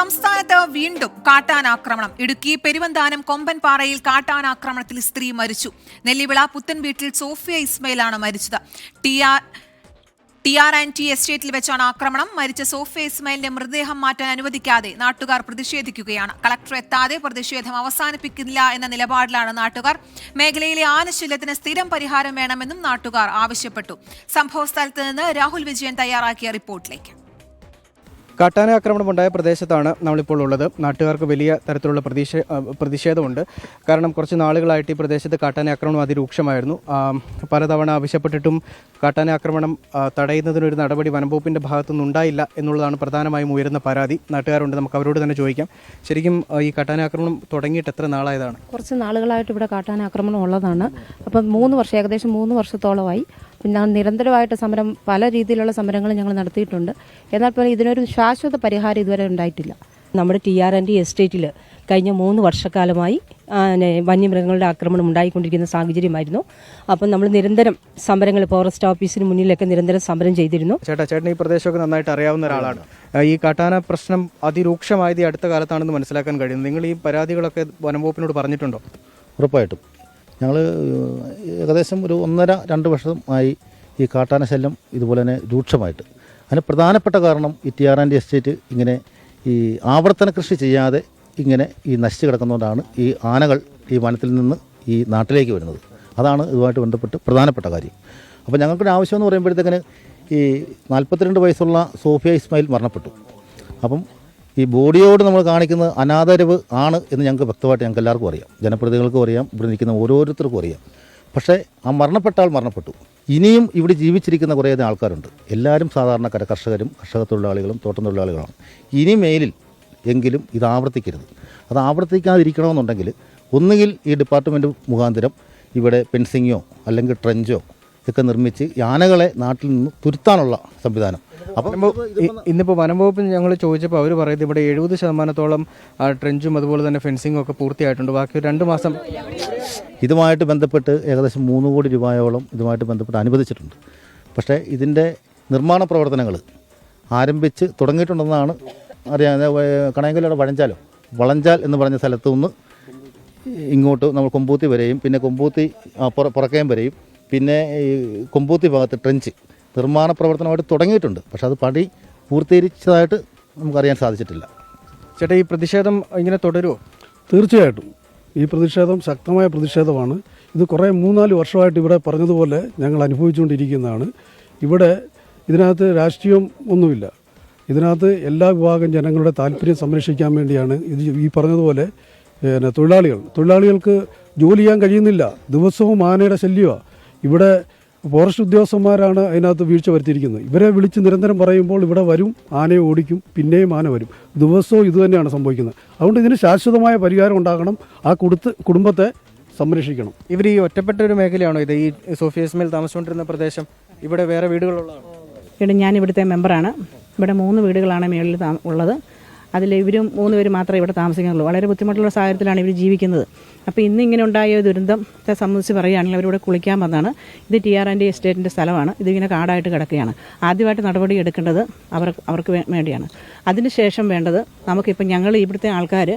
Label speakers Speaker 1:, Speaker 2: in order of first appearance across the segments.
Speaker 1: സംസ്ഥാനത്ത് വീണ്ടും കാട്ടാനാക്രമണം. ഇടുക്കി പെരുവന്താനം കൊമ്പൻപാറയിൽ കാട്ടാനാക്രമണത്തിൽ സ്ത്രീ മരിച്ചു. നെല്ലിവിള പുത്തൻവീട്ടിൽ സോഫിയ ഇസ്മയിലാണ് മരിച്ചത്. ടി.ആർ.ആൻഡ്.ടി എസ്റ്റേറ്റിൽ വെച്ചാണ് ആക്രമണം. മരിച്ച സോഫിയ ഇസ്മയിലിന്റെ മൃതദേഹം മാറ്റാൻ അനുവദിക്കാതെ നാട്ടുകാർ പ്രതിഷേധിക്കുകയാണ്. കളക്ടർ എത്താതെ പ്രതിഷേധം അവസാനിപ്പിക്കില്ല എന്ന നിലപാടിലാണ് നാട്ടുകാർ. മേഖലയിലെ ആനശല്യത്തിന് സ്ഥിരം പരിഹാരം വേണമെന്നും നാട്ടുകാർ ആവശ്യപ്പെട്ടു. സംഭവസ്ഥലത്ത് നിന്ന് രാഹുൽ വിജയൻ തയ്യാറാക്കിയ റിപ്പോർട്ടിലേക്ക്.
Speaker 2: കാട്ടാന ആക്രമണമുണ്ടായ പ്രദേശത്താണ് നമ്മളിപ്പോൾ ഉള്ളത്. നാട്ടുകാർക്ക് വലിയ തരത്തിലുള്ള പ്രതിഷേധമുണ്ട്. കാരണം കുറച്ച് നാളുകളായിട്ട് ഈ പ്രദേശത്ത് കാട്ടാന ആക്രമണം അതിരൂക്ഷമായിരുന്നു. പലതവണ ആവശ്യപ്പെട്ടിട്ടും കാട്ടാന ആക്രമണം തടയുന്നതിനൊരു നടപടി വനംവകുപ്പിൻ്റെ ഭാഗത്തുനിന്ന് ഉണ്ടായില്ല എന്നുള്ളതാണ് പ്രധാനമായും ഉയരുന്ന പരാതി. നാട്ടുകാരുണ്ട്, നമുക്ക് അവരോട് തന്നെ ചോദിക്കാം. ശരിക്കും ഈ കാട്ടാന ആക്രമണം തുടങ്ങിയിട്ട് എത്ര നാളായതാണ്?
Speaker 3: കുറച്ച് നാളുകളായിട്ട് ഇവിടെ കാട്ടാന ആക്രമണം ഉള്ളതാണ്. അപ്പം ഏകദേശം 3 വർഷത്തോളമായി. പിന്നെ നിരന്തരമായിട്ട് സമരം, പല രീതിയിലുള്ള സമരങ്ങൾ ഞങ്ങൾ നടത്തിയിട്ടുണ്ട്. എന്നാൽ പോലും ഇതിനൊരു ശാശ്വത പരിഹാരം ഇതുവരെ ഉണ്ടായിട്ടില്ല.
Speaker 4: നമ്മുടെ ടി.ആർ.ആൻഡ്.ടി എസ്റ്റേറ്റിൽ കഴിഞ്ഞ 3 വർഷക്കാലമായി വന്യമൃഗങ്ങളുടെ ആക്രമണം ഉണ്ടായിക്കൊണ്ടിരിക്കുന്ന സാഹചര്യമായിരുന്നു. അപ്പം നമ്മൾ നിരന്തരം സമരങ്ങൾ, ഫോറസ്റ്റ് ഓഫീസിന് മുന്നിലൊക്കെ നിരന്തരം സമരം ചെയ്തിരുന്നു.
Speaker 2: ചേട്ടൻ ഈ പ്രദേശമൊക്കെ നന്നായിട്ട് അറിയാവുന്ന ഒരാളാണ്. ഈ കാട്ടാന പ്രശ്നം അതിരൂക്ഷമായത് അടുത്ത കാലത്താണെന്ന് മനസ്സിലാക്കാൻ കഴിയുന്നു. നിങ്ങൾ ഈ പരാതികളൊക്കെ വനംവകുപ്പിനോട് പറഞ്ഞിട്ടുണ്ടോ?
Speaker 5: ഉറപ്പായിട്ടും ഞങ്ങൾ ഏകദേശം ഒരു 1.5-2 വർഷമായി ഈ കാട്ടാന ശല്യം ഇതുപോലെ തന്നെ രൂക്ഷമായിട്ട്. അതിന് പ്രധാനപ്പെട്ട കാരണം ഈ ടി.ആർ.ആൻഡ്.ടി എസ്റ്റേറ്റ് ഇങ്ങനെ ഈ ആവർത്തന കൃഷി ചെയ്യാതെ ഇങ്ങനെ ഈ നശിച്ചു കിടക്കുന്നതുകൊണ്ടാണ് ഈ ആനകൾ ഈ വനത്തിൽ നിന്ന് ഈ നാട്ടിലേക്ക് വരുന്നത്. അതാണ് ഇതുമായിട്ട് ബന്ധപ്പെട്ട് പ്രധാനപ്പെട്ട കാര്യം. അപ്പോൾ ഞങ്ങൾക്കൊരു ആവശ്യം എന്ന് പറയുമ്പോഴത്തേക്കിന് ഈ 42 വയസ്സുള്ള സോഫിയ ഇസ്മായിൽ മരണപ്പെട്ടു. അപ്പം ഈ ബോഡിയോട് നമ്മൾ കാണിക്കുന്നത് അനാദരവ് ആണ് എന്ന് ഞങ്ങൾക്ക് വ്യക്തമായിട്ട് ഞങ്ങൾക്ക് എല്ലാവർക്കും അറിയാം. ജനപ്രതിനിധികൾക്കും അറിയാം, ഇവിടെ നിൽക്കുന്ന ഓരോരുത്തർക്കും അറിയാം. പക്ഷേ ആ മരണപ്പെട്ട ആൾ മരണപ്പെട്ടു. ഇനിയും ഇവിടെ ജീവിച്ചിരിക്കുന്ന കുറേയധികം ആൾക്കാരുണ്ട്. എല്ലാവരും സാധാരണക്കാർ, കർഷകരും കർഷക തൊഴിലാളികളും തോട്ടം തൊഴിലാളികളാണ്. ഇനി മേലിൽ എങ്കിലും ഇത് ആവർത്തിക്കരുത്. അത് ആവർത്തിക്കാതിരിക്കണമെന്നുണ്ടെങ്കിൽ ഒന്നുകിൽ ഈ ഡിപ്പാർട്ട്മെൻറ്റ് മുഖാന്തരം ഇവിടെ ഫെൻസിങ്ങോ അല്ലെങ്കിൽ ട്രെഞ്ചോ ഒക്കെ നിർമ്മിച്ച് ആനകളെ നാട്ടിൽ നിന്ന് തുരുത്താനുള്ള സംവിധാനം. അപ്പം
Speaker 2: ഇന്നിപ്പോൾ വനംവകുപ്പിൽ ഞങ്ങൾ ചോദിച്ചപ്പോൾ അവർ പറയുന്നത് ഇവിടെ 70% ട്രെഞ്ചും അതുപോലെ തന്നെ ഫെൻസിങ്ങും ഒക്കെ പൂർത്തിയായിട്ടുണ്ട്. ബാക്കി 2 മാസം
Speaker 5: ഇതുമായിട്ട് ബന്ധപ്പെട്ട് ഏകദേശം 3 കോടി രൂപയോളം ഇതുമായിട്ട് ബന്ധപ്പെട്ട് അനുവദിച്ചിട്ടുണ്ട്. പക്ഷേ ഇതിൻ്റെ നിർമ്മാണ പ്രവർത്തനങ്ങൾ ആരംഭിച്ച് തുടങ്ങിയിട്ടുണ്ടെന്നാണ് അറിയാം. കണയങ്കലയുടെ വളഞ്ചാൽ എന്ന് പറഞ്ഞ സ്ഥലത്തു നിന്ന് ഇങ്ങോട്ട് നമ്മൾ കൊമ്പൂത്തി വരെയും പിന്നെ കൊമ്പൂത്തി പുറക്കയം വരെയും പിന്നെ ഈ കൊമ്പൂത്തി ഭാഗത്ത് ട്രെഞ്ച് നിർമ്മാണ പ്രവർത്തനമായിട്ട് തുടങ്ങിയിട്ടുണ്ട്. പക്ഷെ അത് പണി പൂർത്തീകരിച്ചതായിട്ട് നമുക്കറിയാൻ സാധിച്ചിട്ടില്ല.
Speaker 2: ചേട്ടാ, ഈ പ്രതിഷേധം ഇങ്ങനെ തുടരുമോ?
Speaker 6: തീർച്ചയായിട്ടും ഈ പ്രതിഷേധം ശക്തമായ പ്രതിഷേധമാണ്. ഇത് കുറേ 3-4 വർഷമായിട്ട് ഇവിടെ പറഞ്ഞതുപോലെ ഞങ്ങൾ അനുഭവിച്ചുകൊണ്ടിരിക്കുന്നതാണ്. ഇവിടെ ഇതിനകത്ത് രാഷ്ട്രീയം ഒന്നുമില്ല. ഇതിനകത്ത് എല്ലാ വിഭാഗം ജനങ്ങളുടെ താല്പര്യം സംരക്ഷിക്കാൻ വേണ്ടിയാണ് ഇത്. ഈ പറഞ്ഞതുപോലെ തൊഴിലാളികൾക്ക് ജോലി ചെയ്യാൻ കഴിയുന്നില്ല. ദിവസവും ആനയുടെ ശല്യമാണ്. ഇവിടെ ഫോറസ്റ്റ് ഉദ്യോഗസ്ഥന്മാരാണ് അതിനകത്ത് വീഴ്ച വരുത്തിയിരിക്കുന്നത്. ഇവരെ വിളിച്ച് നിരന്തരം പറയുമ്പോൾ ഇവിടെ വരും, ആനയെ ഓടിക്കും, പിന്നെയും ആന വരും. ദിവസവും ഇതുതന്നെയാണ് സംഭവിക്കുന്നത്. അതുകൊണ്ട് ഇതിന് ശാശ്വതമായ പരിഹാരം ഉണ്ടാകണം. ആ കുടുംബത്തെ സംരക്ഷിക്കണം.
Speaker 2: ഇവർ ഈ ഒറ്റപ്പെട്ട ഒരു മേഖലയാണോ ഇത്? ഈ സോഫിയ ഇസ്മയിൽ താമസിച്ചുകൊണ്ടിരുന്ന പ്രദേശം, ഇവിടെ വേറെ വീടുകളുള്ളതാണ്?
Speaker 3: ഞാൻ ഇവിടുത്തെ മെമ്പറാണ്. ഇവിടെ 3 വീടുകളാണ് മേളിൽ ഉള്ളത്. അതിൽ ഇവരും 3 പേര് മാത്രമേ ഇവിടെ താമസിക്കുന്നുള്ളൂ. വളരെ ബുദ്ധിമുട്ടുള്ള സാഹചര്യത്തിലാണ് ഇവർ ജീവിക്കുന്നത്. അപ്പോൾ ഇന്നിങ്ങനെ ഉണ്ടായ ദുരന്തത്തെ സംബന്ധിച്ച് പറയുകയാണെങ്കിൽ അവരിവിടെ കുളിക്കാൻ വന്നതാണ്. ഇത് ടി.ആർ.ആൻഡ്.ടി എസ്റ്റേറ്റിൻ്റെ സ്ഥലമാണ്. ഇതിങ്ങനെ കാടായിട്ട് കിടക്കുകയാണ്. ആദ്യമായിട്ട് നടപടി എടുക്കേണ്ടത് അവർക്ക് വേണ്ടിയാണ്. അതിനുശേഷം വേണ്ടത് നമുക്കിപ്പം ഞങ്ങൾ ഇവിടുത്തെ ആൾക്കാർ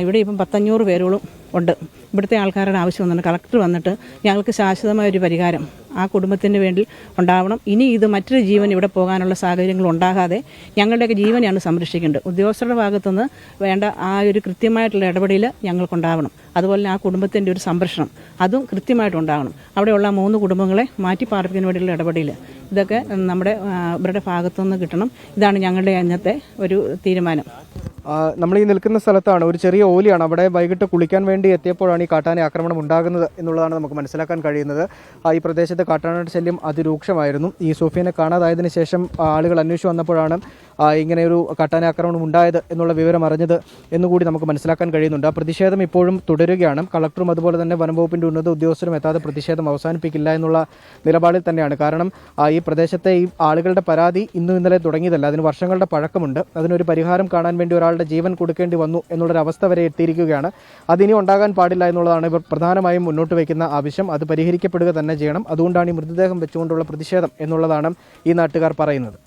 Speaker 3: ഇവിടെ ഇപ്പം 100-500 പേരോളം ഉണ്ട്. ഇവിടുത്തെ ആൾക്കാരുടെ ആവശ്യം വന്നിട്ട് കളക്ടർ വന്നിട്ട് ഞങ്ങൾക്ക് ശാശ്വതമായൊരു പരിഹാരം ആ കുടുംബത്തിന് വേണ്ടി ഉണ്ടാവണം. ഇനി ഇത് മറ്റൊരു ജീവൻ ഇവിടെ പോകാനുള്ള സാഹചര്യങ്ങൾ ഉണ്ടാകാതെ ഞങ്ങളുടെയൊക്കെ ജീവനെയാണ് സംരക്ഷിക്കേണ്ടത്. ഉദ്യോഗസ്ഥരുടെ ഭാഗത്തുനിന്ന് വേണ്ട ആ ഒരു കൃത്യമായിട്ടുള്ള ഇടപെടൽ ഞങ്ങൾക്കുണ്ടാവണം. അതുപോലെ ആ കുടുംബത്തിൻ്റെ ഒരു സംരക്ഷണം അതും കൃത്യമായിട്ടുണ്ടാകണം. അവിടെയുള്ള 3 കുടുംബങ്ങളെ മാറ്റിപ്പാർപ്പിക്കുന്നതിന് വേണ്ടിയുള്ള ഇടപെടൽ ഇതൊക്കെ നമ്മുടെ ഇവരുടെ ഭാഗത്തുനിന്ന് കിട്ടണം. ഇതാണ് ഞങ്ങളുടെ അന്നത്തെ ഒരു തീരുമാനം.
Speaker 2: നമ്മൾ ഈ നിൽക്കുന്ന സ്ഥലത്താണ് ഒരു ചെറിയ ഓലിയാണ്. അവിടെ വൈകിട്ട് കുളിക്കാൻ വേണ്ടി എത്തിയപ്പോഴാണ് ഈ കാട്ടാന ആക്രമണം ഉണ്ടാകുന്നത് എന്നുള്ളതാണ് നമുക്ക് മനസ്സിലാക്കാൻ കഴിയുന്നത്. ഈ പ്രദേശത്ത് കാട്ടാനയുടെ ശല്യം അതിരൂക്ഷമായിരുന്നു. ഈ സോഫിയനെ കാണാതായതിനു ശേഷം ആളുകൾ അന്വേഷിച്ച് വന്നപ്പോഴാണ് ഇങ്ങനെയൊരു കാട്ടാന ആക്രമണം ഉണ്ടായത് എന്നുള്ള വിവരം അറിഞ്ഞത് എന്നുകൂടി നമുക്ക് മനസ്സിലാക്കാൻ കഴിയുന്നുണ്ട്. ആ പ്രതിഷേധം ഇപ്പോഴും തുടരുകയാണ്. കളക്ടറും അതുപോലെ തന്നെ വനംവകുപ്പിൻ്റെ ഉന്നത ഉദ്യോഗസ്ഥരും എത്താതെ പ്രതിഷേധം അവസാനിപ്പിക്കില്ല എന്നുള്ള നിലപാടിൽ തന്നെയാണ്. കാരണം ഈ പ്രദേശത്തെ ഈ ആളുകളുടെ പരാതി ഇന്നും ഇന്നലെ തുടങ്ങിയതല്ല, അതിന് വർഷങ്ങളുടെ പഴക്കമുണ്ട്. അതിനൊരു പരിഹാരം കാണാൻ വേണ്ടി ഒരാളുടെ ജീവൻ കൊടുക്കേണ്ടി വന്നു എന്നുള്ളൊരവസ്ഥ വരെ എത്തിയിരിക്കുകയാണ്. അതിനി ഉണ്ടാകാൻ പാടില്ല എന്നുള്ളതാണ് ഇവർ പ്രധാനമായും മുന്നോട്ട് വയ്ക്കുന്ന ആവശ്യം. അത് പരിഹരിക്കപ്പെടുക തന്നെ ചെയ്യണം. അതുകൊണ്ടാണ് ഈ മൃതദേഹം വെച്ചുകൊണ്ടുള്ള പ്രതിഷേധം എന്നുള്ളതാണ് ഈ നാട്ടുകാർ പറയുന്നത്.